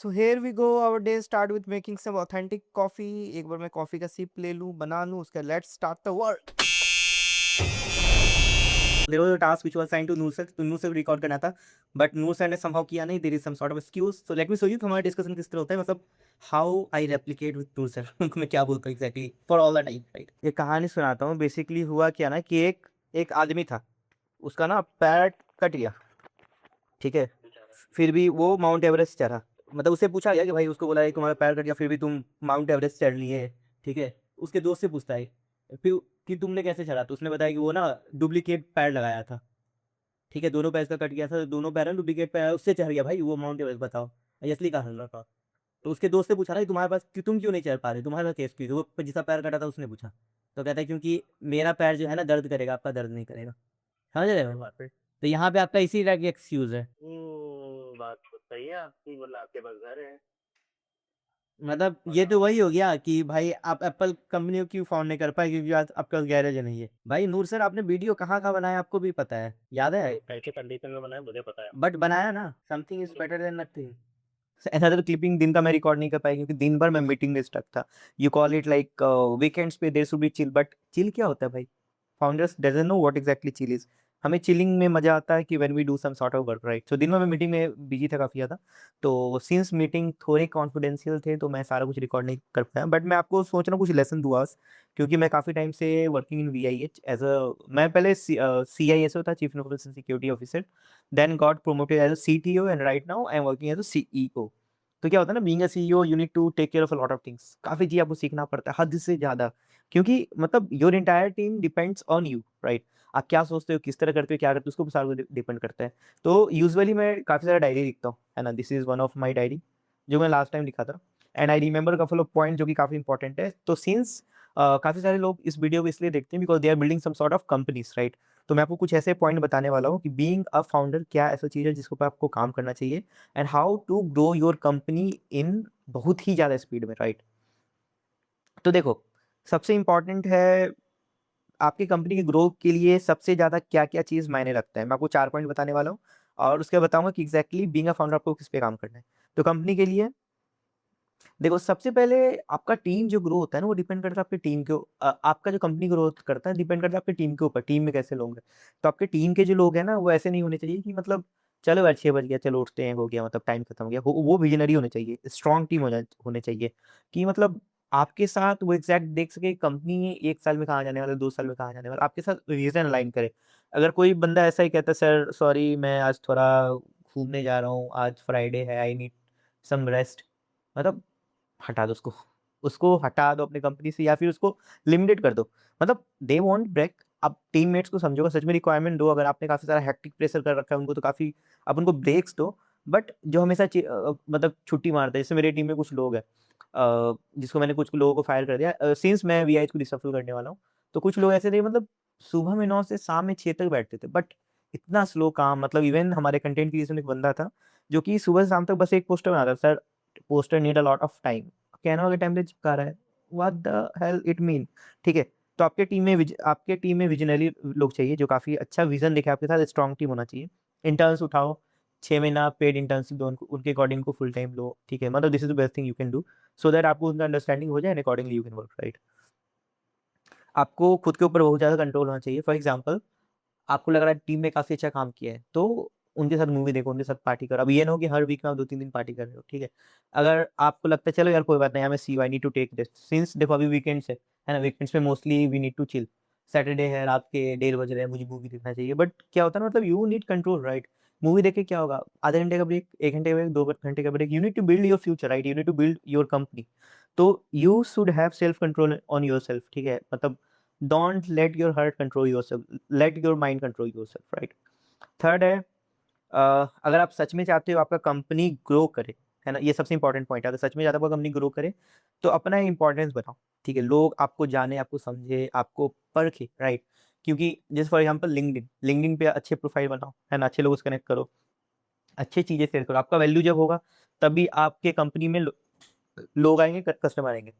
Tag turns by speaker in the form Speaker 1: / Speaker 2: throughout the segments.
Speaker 1: So here we go. Our day start with making some authentic coffee. एक बार मैं coffee का SIP ले लूँ, बना लूँ, उसका let's start the work. There was a task which was assigned to Nusrat. तो Nusrat record करना था, but Nusrat ने somehow किया नहीं. There is some sort of excuse. So let me show you कि हमारा discussion किस तरह होता है. मतलब how I replicate with Nusrat. मैं क्या बोलता हूँ exactly for all the time, right? ये कहानी सुनाता हूँ. Basically हुआ क्या ना कि एक आदमी था, उसका ना पैर कट गया, ठीक है. फिर भी वो माउंट एवरेस्ट चढ़ा. मतलब उससे पूछा गया कि भाई, उसको बोला है तुम्हारा पैर कट गया फिर भी तुम माउंट एवरेस्ट चढ़ लिए, ठीक है. उसके दोस्त से पूछता है फिर कि तुमने कैसे चढ़ा, तो उसने बताया कि वो ना डुप्लीकेट पैर लगाया था, ठीक है. दोनों पैर का कट गया था, दोनों पैर में डुप्लीकेट पैर, उससे चढ़ गया भाई वो माउंट एवरेस्ट. बताओ, ये असली कहानी था. तो उसके दोस्त से पूछा ना कि तुम्हारे पास तुम क्यों नहीं चढ़ पा रहे, तुम्हारे पास केस क्यों. तो वो जिसका पैर कटा था उसने पूछा, तो कहता है क्योंकि मेरा पैर जो है ना दर्द करेगा, आपका दर्द नहीं करेगा. समझ रहे हो बात पे. तो यहाँ पे आपका इसी तरह की एक्सक्यूज है.
Speaker 2: बात तो सही है आपकी, बोला आपके पास घर है।
Speaker 1: मतलब ये तो वही हो गया कि भाई आप एप्पल कंपनी को क्यों फाउंड नहीं कर पाए, क्योंकि आज आपका गैरेज नहीं है. भाई नूर सर, आपने वीडियो कहाँ बनाया आपको भी पता है, याद है.
Speaker 2: कैसे कंडीशन में बनाया मुझे पता है।
Speaker 1: बट बनाया ना. Something is better than nothing. Another clipping दिन का मैं रिकॉर्ड नहीं कर पाया क्योंकि दिन भर मैं मीटिंग में स्टक था. You call it like weekends पे there should be chill, but chill क्या होता है भाई. Founders doesn't know what exactly chill is. हमें चिलिंग में मजा आता है कि when we do some sort of work, right. So दिन में मैं मीटिंग में बिजी था काफी ज्यादा. तो सिंस मीटिंग थोड़े कॉन्फिडेंशियल थे तो मैं सारा कुछ रिकॉर्ड नहीं कर पाया. बट मैं आपको सोच रहा हूँ कुछ लेसन दूँ आज, क्योंकि मैं काफी टाइम से working in VIH as a, मैं पहले CISO था, chief information security officer. Then got promoted as a CTO and right now I am working as a CEO. तो क्या होता है ना, being a CEO you need to take care of a lot of things. काफी चीज आपको सीखना पड़ता है, हद से ज्यादा. क्योंकि मतलब your entire team depends on you, right. आप क्या सोचते हो, किस तरह करते हो, क्या करते हो, उसको सारा डिपेंड करता है. तो यूजुअली मैं काफी सारा डायरी लिखता हूँ, है ना. This is one of my diary जो मैं लास्ट टाइम लिखा था. And I remember couple of point जो कि काफी इंपॉर्टेंट है. तो सिंस काफी सारे लोग इस वीडियो को इसलिए देखते हैं because they are building some sort of companies, right. तो मैं आपको कुछ ऐसे पॉइंट बताने वाला हूँ कि बीइंग अ फाउंडर क्या ऐसा चीज है जिसके ऊपर आपको काम करना चाहिए, and how to grow your company in बहुत ही ज्यादा स्पीड में, राइट. तो देखो, सबसे इंपॉर्टेंट है आपकी कंपनी की ग्रोथ के लिए सबसे ज्यादा क्या क्या चीज मायने रखता है. मैं आपको 4 पॉइंट बताने वाला हूँ और उसके बाद बताऊंगा कि एग्जैक्टली बीइंग अ फाउंडर आपको किस पे काम करना है. तो कंपनी के लिए देखो, सबसे पहले आपका टीम जो ग्रो होता है ना, वो डिपेंड करता है आपके टीम के आपका जो कंपनी ग्रोथ करता है डिपेंड करता है आपके टीम के ऊपर, टीम में कैसे लोग हैं. तो आपके टीम के जो लोग हैं ना, वो ऐसे नहीं होने चाहिए कि मतलब चलो यार 6 बज गया, चलो उठते हैं, हो गया, मतलब टाइम खत्म हो गया. वो विजनरी होने चाहिए, स्ट्रॉन्ग टीम होने चाहिए कि मतलब आपके साथ वो एग्जैक्ट देख सके कंपनी 1 साल में कहाँ जाने वाला है, 2 साल में कहाँ जाने वाला, आपके साथ विजन अलाइन करे. अगर कोई बंदा ऐसा ही कहता है, सर सॉरी मैं आज थोड़ा घूमने जा रहा हूँ, आज फ्राइडे है, आई नीड सम रेस्ट, मतलब हटा दो उसको. उसको हटा दो अपनी कंपनी से या फिर उसको लिमिटेड कर दो. मतलब दे वांट ब्रेक. आप टीममेट्स को समझोगे, सच में रिक्वायरमेंट दो. अगर आपने काफ़ी सारा हेक्टिक प्रेशर कर रखा है उनको, तो काफ़ी आप उनको ब्रेक्स दो. बट जो हमेशा मतलब छुट्टी मारते हैं, जैसे मेरी टीम में कुछ लोग हैं जिसको मैंने कुछ लोगों को फायर कर दिया सिंस मैं VIH को रिसफल करने वाला हूँ. तो कुछ लोग ऐसे थे, मतलब सुबह में 9 से शाम में 6 तक बैठते थे, बट इतना स्लो काम. मतलब इवन हमारे कंटेंट क्रिएशन में एक बंदा था जो कि सुबह से शाम तक बस एक पोस्टर बनाता था. Sir poster need a lot of time. Canva के टाइम पे चिपका रहा है, what the hell it mean. ठीक है. तो आपके टीम में विजनरी लोग चाहिए जो काफी अच्छा विजन देखे. आपके साथ स्ट्रॉन्ग टीम होना चाहिए. इंटर्न्स उठाओ, 6 महीना पेड इंटर्नशिप दो उनको, उनके अकॉर्डिंग को फुल टाइम लो, ठीक है. मतलब this is the best thing you can do so that आपको उनका अंडरस्टैंडिंग हो जाए and accordingly you can work, right. आपको खुद के ऊपर बहुत ज्यादा कंट्रोल होना चाहिए. फॉर एग्जाम्पल, आपको लग रहा है टीम में काफ़ी अच्छा काम किया है, तो उनके साथ मूवी देखो, उनके साथ पार्टी करो. अब ये ना हो कि हर वीक में आप 2-3 दिन पार्टी कर रहे हो, ठीक है. अगर आपको लगता है चलो यार कोई बात नहीं, मैं see I need to take rest, since देखो अभी वीकेंड्स है ना. वीकेंड्स में mostly we need to chill. Saturday है, रात के 1:30 बज रहे हैं, मुझे मूवी देखना चाहिए. बट क्या होता है ना, मतलब you need control, right. Movie देख के क्या होगा, आधे घंटे का ब्रेक, 1 घंटे का ब्रेक, 2 घंटे का break. You need to build your future, right. You need to build your company. तो you should have self control on your self, ठीक है. मतलब don't let your heart control your self, let your mind control your self, right. Third है, अगर आप सच में चाहते हो आपका कंपनी ग्रो करे, है ना, ये सबसे इंपॉर्टेंट पॉइंट है. अगर सच में चाहते हो आपका कंपनी ग्रो करे तो अपना इंपॉर्टेंस बनाओ, ठीक है. लोग आपको जाने, आपको समझे, आपको परखे, राइट. क्योंकि जैसे फॉर एग्जांपल लिंक्डइन पे अच्छे प्रोफाइल बनाओ, है ना, अच्छे लोगों से कनेक्ट करो, अच्छी चीजें शेयर करो. आपका वैल्यू जब होगा तभी आपके कंपनी में लोग आएंगे, कस्टमर आएंगे.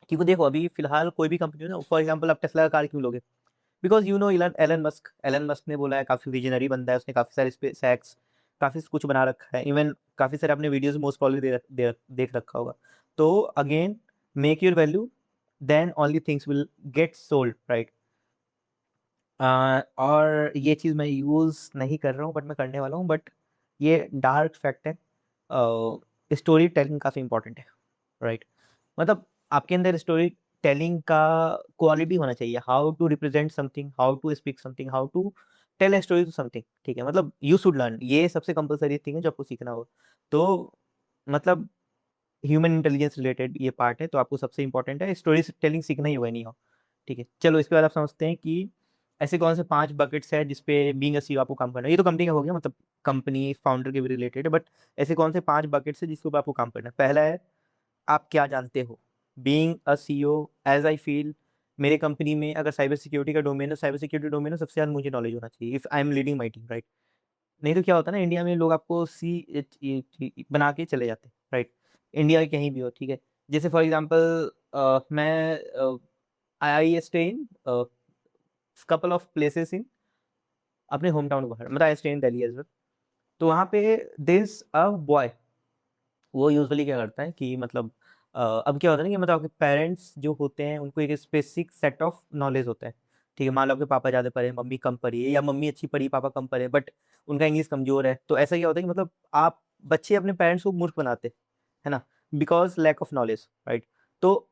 Speaker 1: क्योंकि देखो अभी फिलहाल कोई भी कंपनी हो ना, फॉर एग्जांपल आप टेस्ला का कार क्यों लोगे, because you know Elon Musk ने बोला है, काफी विजनरी बंदा है, उसने काफी सारे स्पेस एक्स काफी कुछ बना रखा है. इवन काफ़ी सारे आपने वीडियोस मोस्ट प्रॉब्ली देख रखा होगा। तो again make your value then only things will get sold, right. और ये चीज़ मैं यूज़ नहीं कर रहा हूँ बट मैं करने वाला हूँ, बट ये डार्क फैक्ट है। स्टोरी टेलिंग काफ़ी इंपॉर्टेंट है, राइट। मतलब आपके अंदर स्टोरी टेलिंग का क्वालिटी होना चाहिए, how to represent something, how to speak something, how to tell a story to something, ठीक है। मतलब यू शुड लर्न, ये सबसे कंपलसरी थिंग है जो आपको सीखना होगा। तो मतलब ह्यूमन इंटेलिजेंस रिलेटेड ये पार्ट है, तो आपको सबसे इंपॉर्टेंट है स्टोरी टेलिंग सीखना ही होगा नहीं हो, ठीक है। चलो इसके बाद आप समझते हैं कि ऐसे कौन से 5 बकेट्स हैं जिसपे बीइंग अ सीईओ आपको काम करना है। ये तो कंपनी का हो गया, मतलब कंपनी फाउंडर के भी रिलेटेड है, बट ऐसे कौन से 5 बकेट्स हैं जिसके ऊपर आपको काम करना है। पहला है आप क्या जानते हो। Being a CEO as I feel मेरे कंपनी में अगर साइबर सिक्योरिटी का डोमेन है, साइबर सिक्योरिटी डोमेन है, सबसे ज़्यादा मुझे नॉलेज होना चाहिए if I am leading my team, right. नहीं तो क्या होता है ना, इंडिया में लोग आपको बना के चले जाते हैं, राइट। इंडिया कहीं भी हो, ठीक है। जैसे फॉर एग्जांपल मैं I stay in couple of places in अपने होम टाउन के बाहर, मतलब I stay in Delhi as well. तो वहाँ पे देयर इज़ अ बॉय, वो यूजुअली क्या करता है कि मतलब अब क्या होता है ना कि मतलब आपके पेरेंट्स जो होते हैं उनको एक स्पेसिफिक सेट ऑफ नॉलेज होता है, ठीक है। मान लो आपके पापा ज़्यादा पढ़े हैं, मम्मी कम पढ़ी है, या मम्मी अच्छी पढ़ी, पापा कम पढ़े, बट उनका इंग्लिश कमज़ोर है। तो ऐसा क्या होता है कि मतलब आप बच्चे अपने पेरेंट्स को मूर्ख बनाते हैं, है ना? Because lack of knowledge, right? तो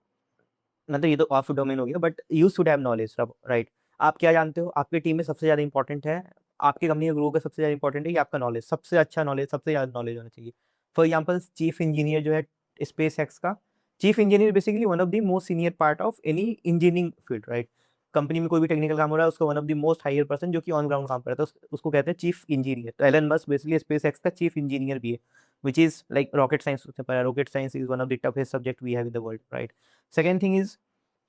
Speaker 1: मतलब ये तो ऑफ डोमेन हो गया, but you should have knowledge, right. आप क्या जानते हो, आपकी टीम में सबसे ज़्यादा इंपॉर्टेंट है, आपकी कंपनी का ग्रो का सबसे ज़्यादा इंपॉर्टेंट है कि आपका नॉलेज, सबसे अच्छा नॉलेज, सबसे ज़्यादा नॉलेज होना चाहिए। फॉर एग्जांपल चीफ इंजीनियर जो है स्पेस एक्स का, chief engineer basically one of the most senior part of any engineering field, right. Company में कोई भी टेक्निकल काम हो रहा है, उसको one of the most higher person जो कि ऑन ग्राउंड काम करता है, उसको कहते हैं चीफ इंजीनियर। तो Elon Musk basically SpaceX का चीफ इंजीनियर भी है, which is like rocket science होता है। rocket science is one of the toughest subject we have in the world, right? Second thing is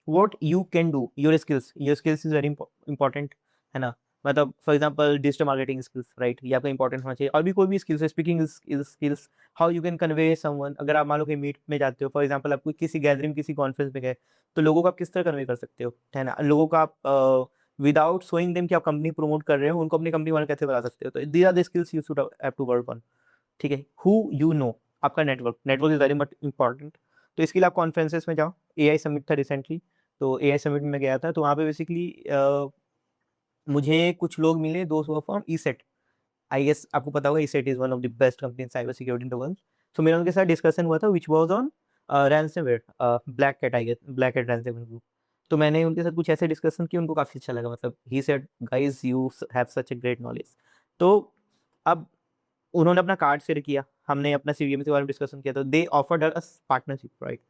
Speaker 1: what you can do, your skills is very important, है ना। मतलब for example digital marketing skills, right, ये आपका important होना चाहिए। और भी कोई भी स्किल्स है, speaking skills, how you can convey someone. अगर आप मान लो कहीं मीट में जाते हो, फॉर एग्जांपल आप कोई किसी गैदरिंग, किसी कॉन्फ्रेंस में गए, तो लोगों को आप किस तरह कन्वे कर सकते हो, है ना। लोगों को आप विदाउट शोइंग देम कि आप कंपनी प्रमोट कर रहे हो, उनको अपनी कंपनी वाले कैसे बता सकते हो। तो these are the skills you should have to work on, ठीक है। हु यू नो, आपका network is very much important. तो इसके लिए आप कॉन्फ्रेंसेस में जाओ। एआई समिट था रिसेंटली, तो एआई समिट में मैं गया था, तो वहाँ पे बेसिकली मुझे कुछ लोग मिले, दोस्त वर फ्रॉम ईसेट। आई गेस आपको पता होगा ESET is one of the best company in cyber security in the world. तो मेरा उनके साथ डिस्कशन हुआ था which was on ransomware, black cat, I guess black cat ransomware group. तो मैंने उनके साथ कुछ ऐसे डिस्कशन किए, उनको काफ़ी अच्छा लगा। मतलब he said guys you have such a great knowledge. तो अब उन्होंने अपना कार्ड शेयर किया, हमने अपना सीवीएम के बारे में डिस्कशन किया, तो they offered us partnership, right.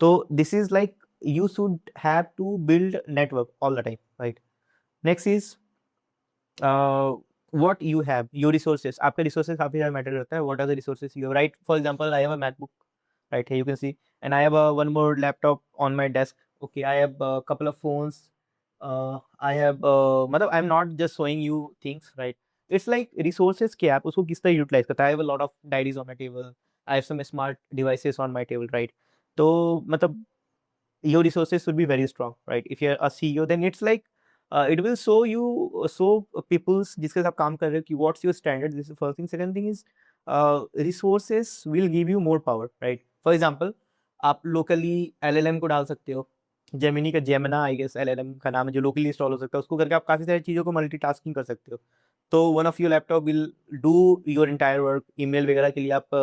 Speaker 1: तो this is like you should have to build network all the time, right. Next is what you have, your resources. आपके रिसोर्सेज काफी ज़्यादा मैटर करता है। What are the resources you have, right. For example I have a MacBook, right here you can see, and I have one more laptop on my desk. Okay, I have a couple of phones. I have मतलब I'm not just showing you things, right? It's like resources के आप उसको किस तरह utilise करता है। I have a lot of diaries on my table. I have some smart devices on my table, right? तो मतलब your resources should be very strong, right? If you're a CEO, then it's like it will show you, show people's जिसके साथ काम कर रहे हो कि what's your standard. This is the first thing. Second thing is resources will give you more power, right? For example, आप locally LLM को डाल सकते हो। जेमिनी का जेमिना आई गेस LLM का नाम है, जो लोकली इंस्टॉल हो सकता है। उसको करके आप काफ़ी सारी चीज़ों को मल्टीटास्किंग कर सकते हो। तो one of your laptop will do your entire work. Email वगैरह के लिए आप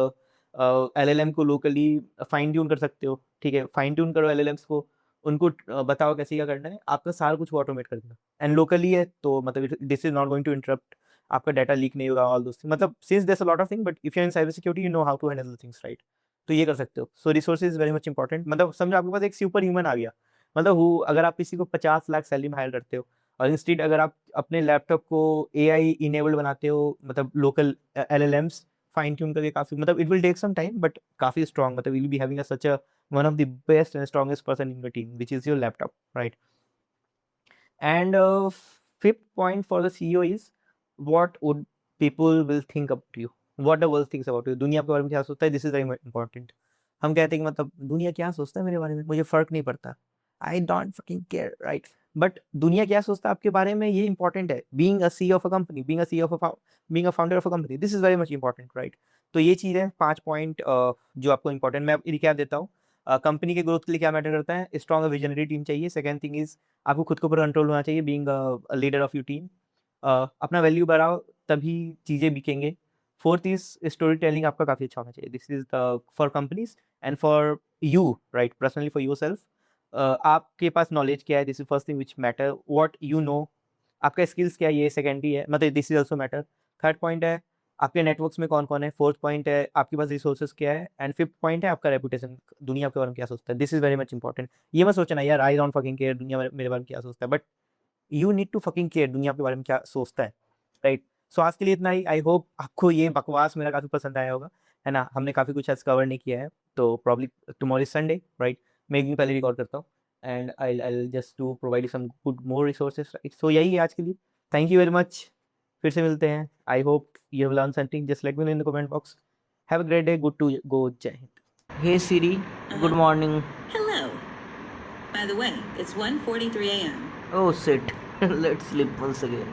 Speaker 1: LLM को लोकली फाइन ट्यून कर सकते हो, ठीक है। फाइन ट्यून करो LLMs को, उनको बताओ कैसे क्या करना है, आपका सारा कुछ ऑटोमेट कर देगा। एंड लोकली है तो मतलब this is not going to interrupt, आपका डाटा लीक नहीं होगा, ऑल दोस थिंग। मतलब since there a lot of thing, but if you are in cyber security you know how to handle the things, right. तो ये कर सकते हो। So resources is very much important. मतलब समझो आपके पास एक सुपर ह्यूमन आ गया। मतलब अगर आप किसी को 50 लाख सैलरी में हायर करते हो, और इंस्टेड अगर आप अपने लैपटॉप को एआई इनेबल्ड बनाते हो, मतलब लोकल LLMs फाइन ट्यून करके, काफ़ी मतलब it will take some time, but काफ़ी स्ट्रॉन्ग, मतलब will be having such a one of the best and strongest person in your team, which is your laptop, right? And fifth point for the CEO is what would people will think about you, what the world thinks about you. दुनिया आपके बारे में क्या सोचता है, this is very important. हम कहते हैं कि मतलब दुनिया क्या सोचता है मेरे बारे में, मुझे फर्क नहीं पड़ता, I don't fucking care, right. But दुनिया क्या सोचता है आपके बारे में, ये इंपॉर्टेंट है। Being a CEO of a company, being a founder of a company, this is very much important, right. तो ये चीज़ है 5 पॉइंट जो आपको इंपॉर्टेंट, मैं अब रिकैप देता हूँ। कंपनी के ग्रोथ के लिए क्या मैटर करता है? स्ट्रॉन्ग विजनरी टीम चाहिए। सेकंड थिंग इज़ आपको खुद के ऊपर कंट्रोल होना चाहिए, being a leader of your team. अपना वैल्यू बढ़ाओ, तभी चीज़ें बिकेंगे। फोर्थ इज़ स्टोरी टेलिंग आपका काफ़ी अच्छा होना चाहिए। This is for companies and for you, right, personally for yourself. आपके पास नॉलेज क्या है? This is first thing which matter, what you know. आपका स्किल्स क्या है? ये सेकेंडरी है, मतलब this is also matter. Third point है आपके नेटवर्क्स में कौन-कौन है। फोर्थ पॉइंट है आपके पास रिसोर्सेज़ क्या है, एंड फिफ्थ पॉइंट है आपका रेपुटेशन, दुनिया आपके बारे में क्या सोचता है। This is very much important. ये मत सोचना यार आई डोंट फकिंग केयर दुनिया मेरे बारे में क्या सोचता है, but you need to fucking care दुनिया आपके बारे में क्या सोचता है, राइट? सो आज के लिए इतना ही। आई होप आपको ये बकवास मेरा काफ़ी पसंद आया होगा, है ना? हमने काफ़ी कुछ आज कवर नहीं किया है, तो probably tomorrow is Sunday, right? मैं एक दिन पहले रिकॉर्ड करता हूँ, and I just to provide you some good more resources, right? So यही है आज के लिए। Thank you very much. फिर से मिलते हैं। I hope you have learn something, just let me know in the comment box. Have a great day, good to go, जय हिंद।
Speaker 3: Hey Siri, good morning.
Speaker 4: Hello. By the way, it's 1:43 a.m.
Speaker 3: Oh shit, let's sleep once again.